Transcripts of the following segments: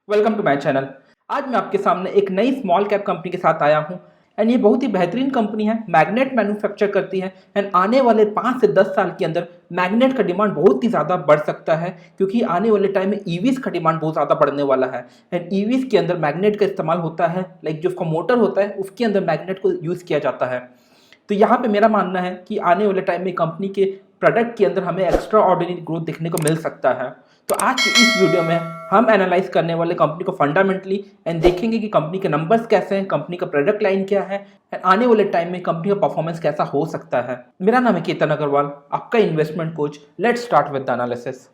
Welcome to my channel. आज मैं आपके सामने एक नई स्मॉल कैप कंपनी के साथ आया हूं एंड ये बहुत ही बेहतरीन कंपनी है। मैग्नेट मैन्युफैक्चर करती है एंड आने वाले 5 से 10 साल के अंदर मैग्नेट का डिमांड बहुत ही ज़्यादा बढ़ सकता है, क्योंकि आने वाले टाइम में ईवीज का डिमांड बहुत ज़्यादा बढ़ने वाला है एंड ईवीज के अंदर मैग्नेट का इस्तेमाल होता है। लाइक जो उसका मोटर होता है उसके अंदर मैग्नेट को यूज़ किया जाता है। तो यहाँ पे मेरा मानना है कि आने वाले टाइम में कंपनी के प्रोडक्ट के अंदर हमें एक्स्ट्रा ऑर्डिनरी ग्रोथ देखने को मिल सकता है। तो आज की इस वीडियो में हम एनालाइज करने वाले कंपनी को फंडामेंटली एंड देखेंगे कि कंपनी के नंबर्स कैसे हैं, कंपनी का प्रोडक्ट लाइन क्या है एंड आने वाले टाइम में कंपनी का परफॉर्मेंस कैसा हो सकता है। मेरा नाम है केतन अग्रवाल, आपका investment coach. Let's start with the analysis.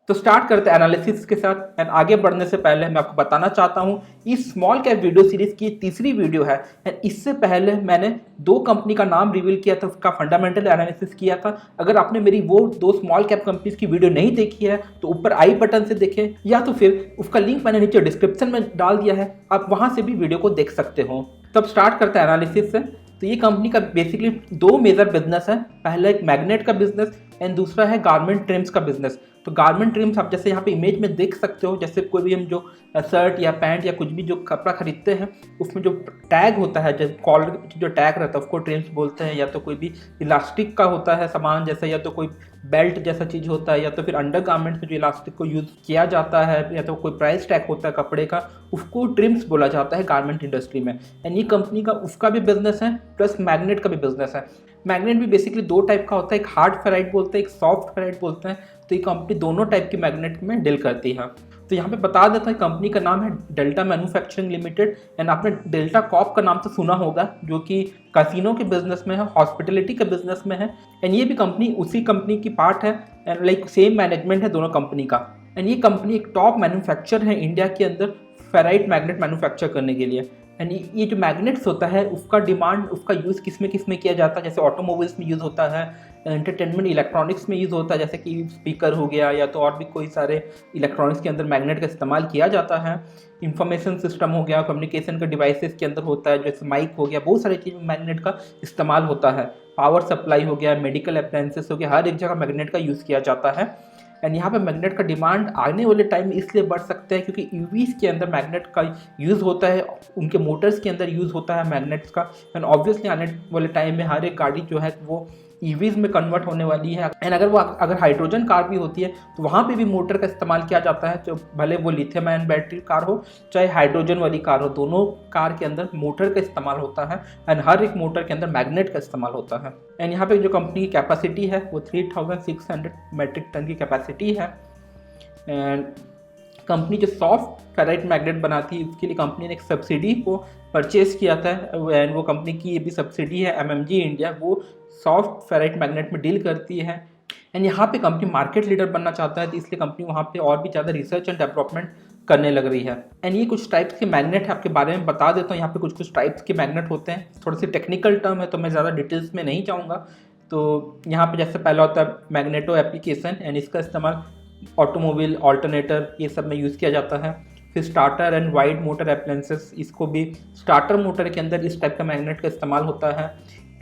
तो स्टार्ट करते हैं एनालिसिस के साथ एंड आगे बढ़ने से पहले मैं आपको बताना चाहता हूं इस स्मॉल कैप वीडियो सीरीज की तीसरी वीडियो है एंड इससे पहले मैंने दो कंपनी का नाम रिवील किया था, उसका फंडामेंटल एनालिसिस किया था। अगर आपने मेरी वो दो स्मॉल कैप कंपनीज की वीडियो नहीं देखी है तो ऊपर आई बटन से देखें या तो फिर उसका लिंक मैंने नीचे डिस्क्रिप्शन में डाल दिया है, आप वहां से भी वीडियो को देख सकते हो। तब स्टार्ट करते हैं एनालिसिस से। तो ये कंपनी का बेसिकली दो मेजर बिजनेस है। पहला एक मैग्नेट का बिजनेस एंड दूसरा है गारमेंट ट्रिम्स का बिजनेस। तो गारमेंट ट्रिम्स आप जैसे यहाँ पे इमेज में देख सकते हो, जैसे कोई भी हम जो शर्ट या पैंट या कुछ भी जो कपड़ा खरीदते हैं उसमें जो टैग होता है, जैसे कॉलर के पीछे जो टैग रहता है उसको ट्रिम्स बोलते हैं। या तो कोई भी इलास्टिक का होता है सामान जैसा, या तो कोई बेल्ट जैसा चीज़ होता है, या तो फिर अंडर गारमेंट्स में जो इलास्टिक को यूज़ किया जाता है, या तो कोई प्राइस टैग होता है कपड़े का, उसको ट्रिम्स बोला जाता है गारमेंट इंडस्ट्री में। एंड ये कंपनी का उसका भी बिजनेस है प्लस मैग्नेट का भी बिजनेस है। मैग्नेट भी बेसिकली दो टाइप का होता है, एक हार्ड फेराइट बोलते हैं, एक सॉफ्ट फेराइट बोलते हैं। तो ये कंपनी दोनों टाइप की मैग्नेट में डील करती है। तो यहाँ पे बता देता है कंपनी का नाम है डेल्टा मैन्युफैक्चरिंग लिमिटेड एंड आपने डेल्टा कॉर्प का नाम तो सुना होगा, जो कि कैसीनो के बिजनेस में है, हॉस्पिटलिटी के बिजनेस में है। एंड ये भी कंपनी उसी कंपनी की पार्ट है एंड लाइक सेम मैनेजमेंट है दोनों कंपनी का। एंड ये कंपनी एक टॉप मैन्युफैक्चर है इंडिया के अंदर फेराइट मैग्नेट मैन्युफैक्चर करने के लिए। एंड ये जो मैग्नेट्स होता है उसका डिमांड, उसका यूज़ किस में किया जाता है, जैसे ऑटोमोबाइल्स में यूज़ होता है, एंटरटेनमेंट इलेक्ट्रॉनिक्स में यूज़ होता है, जैसे कि स्पीकर हो गया, या तो और भी कोई सारे इलेक्ट्रॉनिक्स के अंदर मैग्नेट का इस्तेमाल किया जाता है। इंफॉर्मेशन सिस्टम हो गया, कम्युनिकेशन के डिवाइसेस के अंदर होता है, जैसे माइक हो गया, बहुत सारी चीज़ में मैग्नेट का इस्तेमाल होता है। पावर सप्लाई हो गया, मेडिकल अप्लायंसेस हो गया, हर एक जगह मैग्नेट का यूज़ किया जाता है। एंड यहाँ पे मैग्नेट का डिमांड आने वाले टाइम में इसलिए बढ़ सकता है क्योंकि ईवीज के अंदर मैग्नेट का यूज़ होता है, उनके मोटर्स के अंदर यूज़ होता है मैग्नेट्स का। एंड ऑब्वियसली आने वाले टाइम में हर एक गाड़ी जो है वो ईवीज में कन्वर्ट होने वाली है। एंड अगर हाइड्रोजन कार भी होती है तो वहाँ पे भी मोटर का इस्तेमाल किया जाता है, तो भले वो लिथियम आयन बैटरी कार हो चाहे हाइड्रोजन वाली कार हो, दोनों कार के अंदर मोटर का इस्तेमाल होता है एंड हर एक मोटर के अंदर मैग्नेट का इस्तेमाल होता है। एंड यहाँ पे जो कंपनी की कैपेसिटी है वो 3600 मेट्रिक टन की कैपेसिटी है। एंड कंपनी जो सॉफ्ट फेराइट मैग्नेट बनाती है उसके लिए कंपनी ने एक सब्सिडी को परचेज किया था एंड वो कंपनी की ये भी सब्सिडी है एमएमजी इंडिया, वो सॉफ्ट फेराइट मैग्नेट में डील करती है। एंड यहाँ पे कंपनी मार्केट लीडर बनना चाहता है, तो इसलिए कंपनी वहाँ पे और भी ज़्यादा रिसर्च एंड डेवलपमेंट करने लग रही है। एंड ये कुछ टाइप्स के मैग्नेट है, आपके बारे में बता देता हूँ। यहाँ पे कुछ टाइप्स के मैग्नेट होते हैं, थोड़ी सी टेक्निकल टर्म है तो मैं ज़्यादा डिटेल्स में नहीं जाऊँगा। तो यहाँ पे जैसे पहला होता है मैग्नेटो एप्लीकेशन एंड इसका इस्तेमाल ऑटोमोबाइल, ऑल्टरनेटर ये सब में यूज़ किया जाता है। फिर starter and wide motor appliances, इसको भी स्टार्टर मोटर के अंदर इस टाइप का मैग्नेट का इस्तेमाल होता है।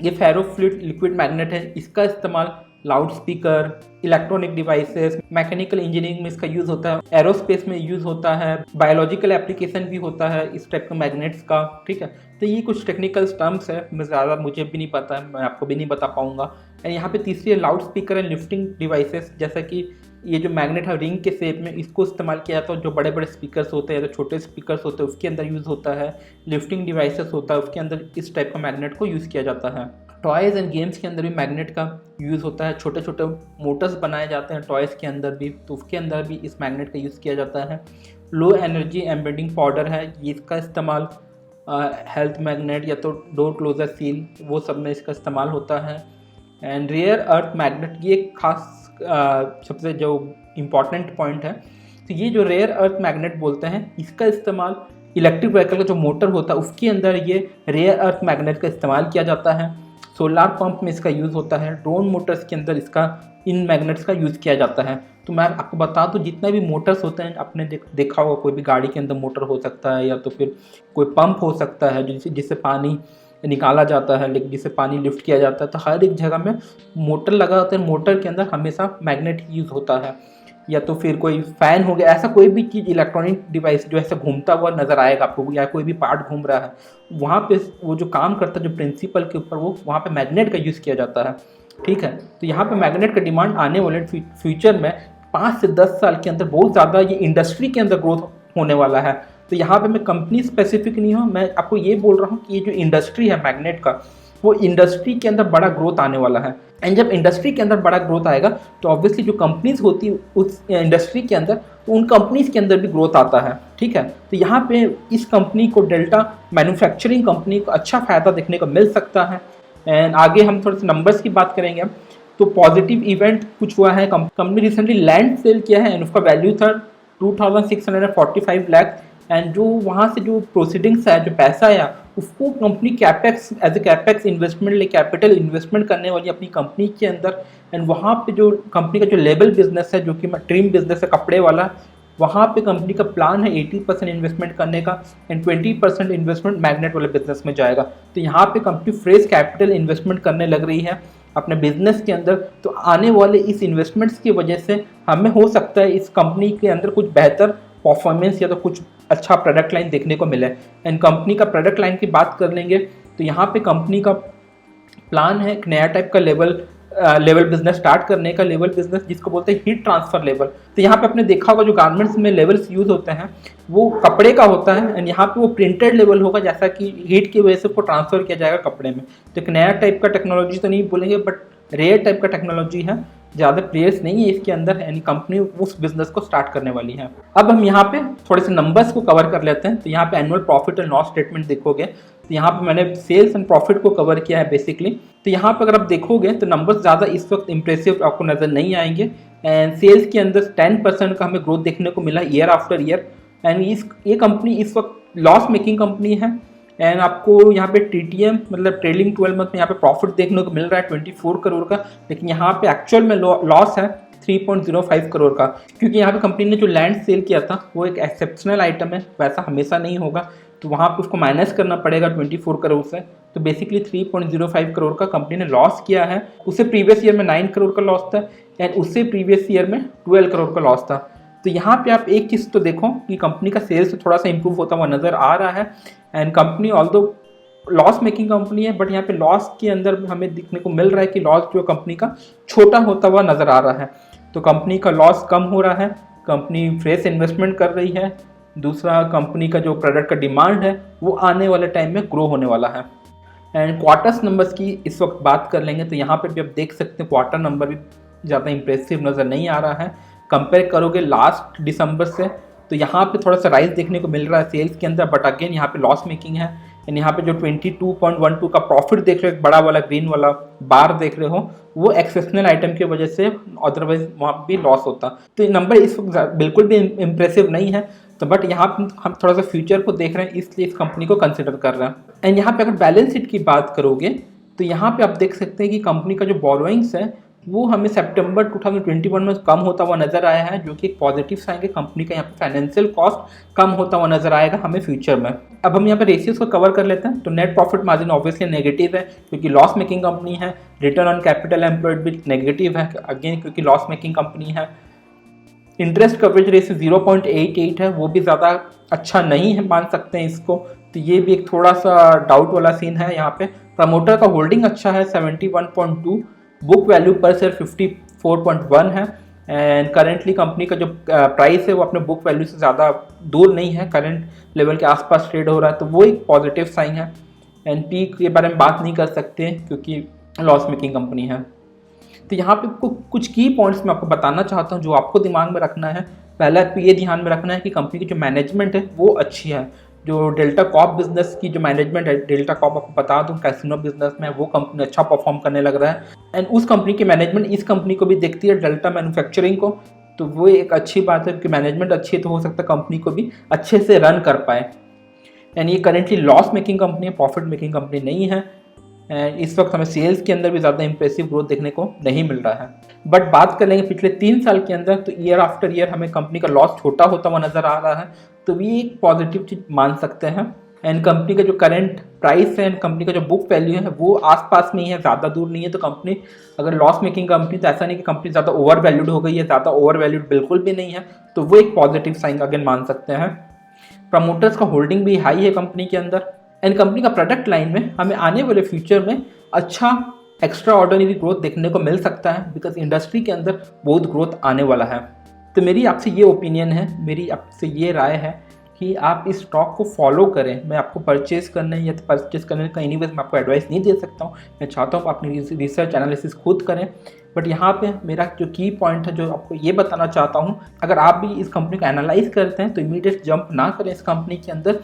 ये फेरोफ्लूइड लिक्विड मैग्नेट है, इसका इस्तेमाल loud speaker, electronic devices, mechanical engineering में इसका यूज़ होता है, एरोस्पेस में यूज़ होता है, बायोलॉजिकल एप्लीकेशन भी होता है इस टाइप के मैग्नेट्स का। ठीक है, तो ये कुछ टेक्निकल टर्म्स है, मैं ज़्यादा मुझे भी नहीं पता है, मैं आपको भी नहीं बता पाऊँगा। एंड यहाँ पे तीसरी है loud speaker and lifting devices, जैसा कि ये जो मैग्नेट है रिंग के शेप में, इसको इस्तेमाल किया जाता है। जो बड़े बड़े स्पीकर्स होते हैं या तो छोटे स्पीकर्स होते हैं उसके अंदर यूज़ होता है। लिफ्टिंग डिवाइसेस होता है उसके अंदर इस टाइप का मैग्नेट को यूज़ किया जाता है। टॉयज़ एंड गेम्स के अंदर भी मैग्नेट का यूज़ होता है, छोटे छोटे मोटर्स बनाए जाते हैं टॉयज़ के अंदर भी, तो उसके अंदर भी इस मैग्नेट का यूज़ किया जाता है। लो एनर्जी एम्बेडिंग पाउडर है, इसका इस्तेमाल हेल्थ मैग्नेट या तो डोर क्लोजर सील वो सब में इसका इस्तेमाल होता है। एंड रेयर अर्थ मैग्नेट, ये खास सबसे जो इम्पॉर्टेंट पॉइंट है, तो ये जो रेयर अर्थ मैग्नेट बोलते हैं इसका इस्तेमाल इलेक्ट्रिक व्हीकल का जो मोटर होता है उसके अंदर ये रेयर अर्थ मैग्नेट का इस्तेमाल किया जाता है। सोलार पंप में इसका यूज़ होता है, ड्रोन मोटर्स के अंदर इसका इन मैग्नेट्स का यूज़ किया जाता है। तो मैं आपको बता दूं जितने भी मोटर्स होते हैं, आपने देखा होगा कोई भी गाड़ी के अंदर मोटर हो सकता है, या तो फिर कोई पंप हो सकता है जिससे पानी निकाला जाता है, लेकिन जिससे पानी लिफ्ट किया जाता है। तो हर एक जगह में मोटर लगा होता है, मोटर के अंदर हमेशा मैग्नेट यूज़ होता है। या तो फिर कोई फ़ैन हो गया, ऐसा कोई भी चीज़ इलेक्ट्रॉनिक डिवाइस जो ऐसे घूमता हुआ नज़र आएगा आपको, या कोई भी पार्ट घूम रहा है, वहाँ पे वो जो काम करता है जो प्रिंसिपल के ऊपर, वो वहाँ पे मैग्नेट का यूज़ किया जाता है। ठीक है, तो यहाँ पे मैग्नेट का डिमांड आने वाले फ्यूचर में 5 से 10 साल के अंदर बहुत ज़्यादा ये इंडस्ट्री के अंदर ग्रोथ होने वाला है। तो यहाँ पे मैं कंपनी स्पेसिफिक नहीं हूँ, मैं आपको ये बोल रहा हूँ कि ये जो इंडस्ट्री है मैग्नेट का, वो इंडस्ट्री के अंदर बड़ा ग्रोथ आने वाला है। एंड जब इंडस्ट्री के अंदर बड़ा ग्रोथ आएगा तो ऑब्वियसली जो कंपनीज होती है उस इंडस्ट्री के अंदर, तो उन कंपनीज के अंदर भी ग्रोथ आता है। ठीक है, तो यहाँ पे इस कंपनी को, डेल्टा मैन्युफैक्चरिंग कंपनी को अच्छा फ़ायदा देखने को मिल सकता है। एंड आगे हम थोड़े से नंबर्स की बात करेंगे। तो पॉजिटिव इवेंट कुछ हुआ है, कंपनी रिसेंटली लैंड सेल किया है एंड उसका वैल्यू था 2645 लाख। एंड जो वहाँ से जो प्रोसीडिंग्स है, जो पैसा आया, उसको company capex as a capex investment ले कैपिटल इन्वेस्टमेंट करने वाली अपनी कंपनी के अंदर। एंड वहाँ पे जो कंपनी का जो लेबल बिजनेस है, जो कि ट्रिम बिजनेस है कपड़े वाला, वहाँ पे कंपनी का प्लान है 80% इन्वेस्टमेंट करने का एंड 20% इन्वेस्टमेंट मैग्नेट वाले बिजनेस में जाएगा। तो यहाँ पे कंपनी फ्रेश कैपिटल इन्वेस्टमेंट करने लग रही है अपने बिजनेस के अंदर। तो आने वाले इस इन्वेस्टमेंट्स की वजह से हमें हो सकता है इस कंपनी के अंदर कुछ बेहतर परफॉर्मेंस या तो कुछ अच्छा प्रोडक्ट लाइन देखने को मिले। एंड कंपनी का प्रोडक्ट लाइन की बात कर लेंगे तो यहाँ पे कंपनी का प्लान है एक नया टाइप का लेवल बिजनेस स्टार्ट करने का, लेवल बिजनेस जिसको बोलते हैं हीट ट्रांसफर लेवल। तो यहाँ पे आपने देखा होगा जो गारमेंट्स में लेवल्स यूज होते हैं वो कपड़े का होता है, एंड यहाँ पे वो प्रिंटेड लेवल होगा, जैसा कि हीट की वजह से उसको ट्रांसफर किया जाएगा कपड़े में। तो एक नया टाइप का टेक्नोलॉजी तो नहीं बोलेंगे, बट रेयर टाइप का टेक्नोलॉजी है, ज़्यादा प्लेयर्स नहीं है इसके अंदर, यानी कंपनी उस बिजनेस को स्टार्ट करने वाली है। अब हम यहाँ पे थोड़े से नंबर्स को कवर कर लेते हैं। तो यहाँ पे annual profit and loss statement देखोगे तो यहाँ पे मैंने सेल्स एंड प्रॉफिट को कवर किया है बेसिकली। तो यहाँ पे अगर आप देखोगे तो नंबर्स ज़्यादा इस वक्त इंप्रेसिव आपको नज़र नहीं आएंगे। एंड सेल्स के अंदर 10% का हमें ग्रोथ देखने को मिला ईयर आफ्टर ईयर। एंड ये कंपनी इस वक्त लॉस मेकिंग कंपनी है। एंड आपको यहाँ पे TTM मतलब ट्रेलिंग 12 मंथ में यहाँ पे प्रॉफिट देखने को मिल रहा है 24 करोड़ का, लेकिन यहाँ पे एक्चुअल में लॉस है 3.05 करोड़ का, क्योंकि यहाँ पे कंपनी ने जो लैंड सेल किया था वो एक एक्सेप्शनल आइटम है, वैसा हमेशा नहीं होगा, तो वहाँ पे उसको माइनस करना पड़ेगा 24 करोड़ से। तो बेसिकली 3.05 करोड़ का कंपनी ने लॉस किया है। उससे प्रीवियस ईयर में 9 करोड़ का लॉस था एंड उससे प्रीवियस ईयर में 12 करोड़ का लॉस था। तो यहाँ पे आप एक चीज़ तो देखो कि कंपनी का सेल्स थोड़ा सा इंप्रूव होता हुआ नज़र आ रहा है। And company although loss making company है, बट यहाँ पे लॉस के अंदर हमें देखने को मिल रहा है कि लॉस जो कंपनी का छोटा होता हुआ नज़र आ रहा है। तो कंपनी का लॉस कम हो रहा है, कंपनी फ्रेश इन्वेस्टमेंट कर रही है। दूसरा, कंपनी का जो प्रोडक्ट का डिमांड है वो आने वाले टाइम में ग्रो होने वाला है। एंड क्वार्टर्स नंबर्स की इस वक्त बात कर लेंगे तो यहाँ पे भी आप देख सकते हैं क्वार्टर नंबर भी ज़्यादा इंप्रेसिव नज़र नहीं आ रहा है। कंपेयर करोगे लास्ट दिसंबर से तो यहाँ पे थोड़ा सा राइज देखने को मिल रहा है सेल्स के अंदर, बट अगेन यहाँ पे लॉस मेकिंग है। एंड यहाँ पे जो 22.12 का प्रॉफिट देख रहे हो, एक बड़ा वाला ग्रीन वाला बार देख रहे हो, वो एक्सेप्शनल आइटम की वजह से, अदरवाइज वहाँ भी लॉस होता। तो ये नंबर इस वक्त बिल्कुल भी इम्प्रेसिव नहीं है। तो बट यहाँ पे हम थोड़ा सा फ्यूचर को देख रहे हैं, इसलिए इस कंपनी को कंसिडर कर रहे हैं। एंड यहाँ पे अगर बैलेंस शीट की बात करोगे तो यहाँ पे आप देख सकते हैं कि कंपनी का जो बोरोइंग्स है वो हमें सितंबर 2021 में कम होता हुआ नजर आया है, जो कि एक पॉजिटिव साइन है। कंपनी का यहाँ पे फाइनेंशियल कॉस्ट कम होता हुआ नजर आएगा हमें फ्यूचर में। अब हम यहाँ पे रेशियोज को कवर कर लेते हैं। तो net profit margin obviously negative है क्योंकि लॉस मेकिंग कंपनी है। रिटर्न ऑन कैपिटल एम्प्लॉयड भी नेगेटिव है अगेन क्योंकि लॉस मेकिंग कंपनी है। इंटरेस्ट कवरेज रेशियो 0.88 है, वो भी ज़्यादा अच्छा नहीं है मान सकते हैं इसको। तो ये भी एक थोड़ा सा डाउट वाला सीन है। यहाँ पे प्रमोटर का होल्डिंग अच्छा है 71.2, बुक वैल्यू पर शेयर 54.1 है। एंड करेंटली कंपनी का जो प्राइस है वो अपने बुक वैल्यू से ज़्यादा दूर नहीं है, करंट लेवल के आसपास ट्रेड हो रहा है, तो वो एक पॉजिटिव साइन है। एंड पी के बारे में बात नहीं कर सकते क्योंकि लॉस मेकिंग कंपनी है। तो यहाँ पे कुछ की पॉइंट्स मैं आपको बताना चाहता हूँ जो आपको दिमाग में रखना है। पहला तो ये ध्यान में रखना है कि कंपनी की जो मैनेजमेंट है वो अच्छी है। जो डेल्टा कॉप बिजनेस की जो मैनेजमेंट है, डेल्टा कॉप आपको बता दूं कैसीनो बिजनेस में वो कंपनी अच्छा परफॉर्म करने लग रहा है। एंड उस कंपनी की मैनेजमेंट इस कंपनी को भी देखती है, डेल्टा मैन्युफैक्चरिंग को, तो वो एक अच्छी बात है कि मैनेजमेंट अच्छी है तो हो सकता है कंपनी को भी अच्छे से रन कर पाए। एंड ये करेंटली लॉस मेकिंग कंपनी है, प्रॉफिट मेकिंग कंपनी नहीं है। एंड इस वक्त हमें सेल्स के अंदर भी ज़्यादा इंप्रेसिव ग्रोथ देखने को नहीं मिल रहा है। बट बात कर लेंगे पिछले 3 साल के अंदर, तो ईयर आफ्टर ईयर हमें कंपनी का लॉस छोटा होता हुआ नज़र आ रहा है, तो ये एक पॉजिटिव चीज़ मान सकते हैं। एंड कंपनी का जो करंट प्राइस है एंड कंपनी का जो बुक वैल्यू है वो आसपास में ही है, ज़्यादा दूर नहीं है। तो कंपनी अगर लॉस मेकिंग कंपनी, तो ऐसा नहीं कि कंपनी ज़्यादा ओवर वैल्यूड हो गई है, ज़्यादा ओवर वैल्यूड बिल्कुल भी नहीं है, तो वो एक पॉजिटिव साइन अगेन मान सकते हैं। प्रमोटर्स का होल्डिंग भी हाई है कंपनी के अंदर। एंड कंपनी का प्रोडक्ट लाइन में हमें आने वाले फ्यूचर में अच्छा एक्स्ट्रा ऑर्डिनरी ग्रोथ देखने को मिल सकता है, बिकॉज इंडस्ट्री के अंदर बहुत ग्रोथ आने वाला है। तो मेरी आपसे ये ओपिनियन है, मेरी आपसे ये राय है कि आप इस स्टॉक को फॉलो करें। मैं आपको परचेज करने या परचेज करने का एनीवेज मैं आपको एडवाइस नहीं दे सकता हूँ। मैं चाहता हूँ आप अपनी रिसर्च एनालिसिस खुद करें। बट यहाँ पे मेरा जो की पॉइंट है, जो आपको ये बताना चाहता हूँ, अगर आप भी इस कंपनी का एनालाइज करते हैं तो इमीडिएट जंप ना करें इस कंपनी के अंदर।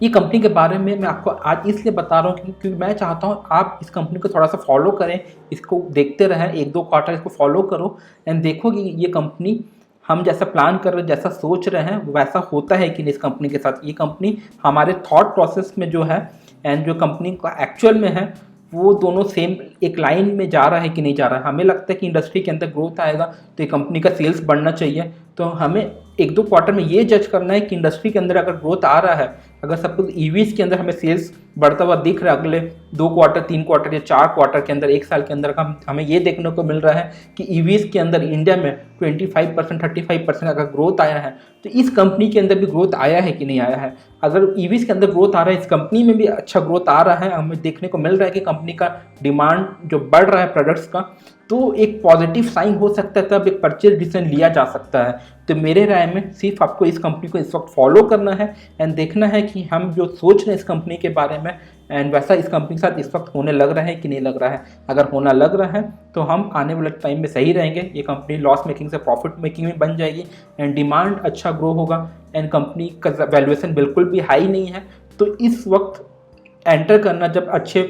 ये कंपनी के बारे में मैं आपको आज इसलिए बता रहा हूँ क्योंकि मैं चाहता हूँ आप इस कंपनी को थोड़ा सा फॉलो करें, इसको देखते रहें, 1-2 क्वार्टर इसको फॉलो करो एंड देखो कि ये कंपनी हम जैसा प्लान कर रहे हैं, जैसा सोच रहे हैं, वैसा होता है कि नहीं इस कंपनी के साथ। ये कंपनी हमारे थॉट प्रोसेस में जो है एंड जो कंपनी का एक्चुअल में है, वो दोनों सेम एक लाइन में जा रहा है कि नहीं जा रहा है। हमें लगता है कि इंडस्ट्री के अंदर ग्रोथ आएगा तो ये कंपनी का सेल्स बढ़ना चाहिए। तो हमें 1-2 क्वार्टर में ये जज करना है कि इंडस्ट्री के अंदर अगर ग्रोथ आ रहा है, अगर सपोज ईवीज के अंदर हमें सेल्स बढ़ता हुआ दिख रहा है अगले 2 क्वार्टर, 3 क्वार्टर या 4 क्वार्टर के अंदर, 1 साल के अंदर हमें ये देखने को मिल रहा है कि ईवीज के अंदर इंडिया में 25%, 35% अगर ग्रोथ आया है, तो इस कंपनी के अंदर भी ग्रोथ आया है कि नहीं आया है। अगर ईवीज के अंदर ग्रोथ आ रहा है, इस कंपनी में भी अच्छा ग्रोथ आ रहा है, हमें देखने को मिल रहा है कि कंपनी का डिमांड जो बढ़ रहा है प्रोडक्ट्स का, तो एक पॉजिटिव साइन हो सकता है, तब एक परचेज डिसीजन लिया जा सकता है। तो मेरे राय में सिर्फ आपको इस कंपनी को इस वक्त फॉलो करना है एंड देखना है कि हम जो सोच रहे हैं इस कंपनी के बारे में एंड वैसा इस कंपनी के साथ इस वक्त होने लग रहा है कि नहीं लग रहा है। अगर होना लग रहा है तो हम आने वाले टाइम में सही रहेंगे, ये कंपनी लॉस मेकिंग से प्रॉफिट मेकिंग में बन जाएगी एंड डिमांड अच्छा ग्रो होगा एंड कंपनी का वैल्यूएशन बिल्कुल भी हाई नहीं है। तो इस वक्त एंटर करना, जब अच्छे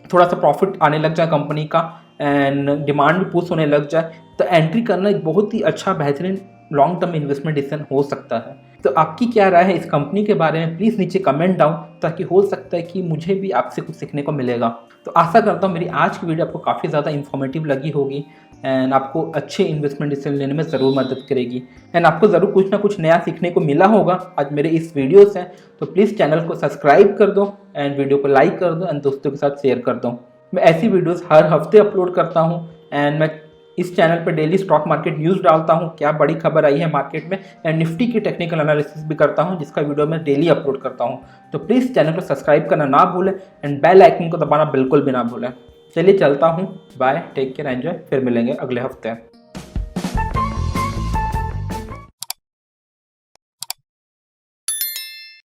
थोड़ा सा प्रॉफिट आने लग जाए कंपनी का एंड डिमांड भी पुश होने लग जाए, तो एंट्री करना एक बहुत ही अच्छा बेहतरीन लॉन्ग टर्म इन्वेस्टमेंट डिसीजन हो सकता है। तो आपकी क्या राय है इस कंपनी के बारे में, प्लीज़ नीचे कमेंट डाउन, ताकि हो सकता है कि मुझे भी आपसे कुछ सीखने को मिलेगा। तो आशा करता हूँ मेरी आज की वीडियो आपको काफ़ी ज़्यादा इन्फॉर्मेटिव लगी होगी एंड आपको अच्छे इन्वेस्टमेंट डिसीजन लेने में ज़रूर मदद करेगी एंड आपको ज़रूर कुछ ना कुछ नया सीखने को मिला होगा आज मेरे इस वीडियो से। तो प्लीज़ चैनल को सब्सक्राइब कर दो एंड वीडियो को लाइक कर दो एंड दोस्तों के साथ शेयर कर दो। मैं ऐसी वीडियोस हर हफ्ते अपलोड करता हूं एंड मैं इस चैनल पर डेली स्टॉक मार्केट न्यूज़ डालता हूं, क्या बड़ी खबर आई है मार्केट में, एंड निफ्टी की टेक्निकल एनालिसिस भी करता हूं, जिसका वीडियो मैं डेली अपलोड करता हूं। तो प्लीज़ चैनल को सब्सक्राइब करना ना भूलें एंड बेल आइकन को दबाना बिल्कुल भी ना भूलें। चलिए चलता हूँ, बाय, टेक केयर, एंजॉय, फिर मिलेंगे अगले हफ्ते।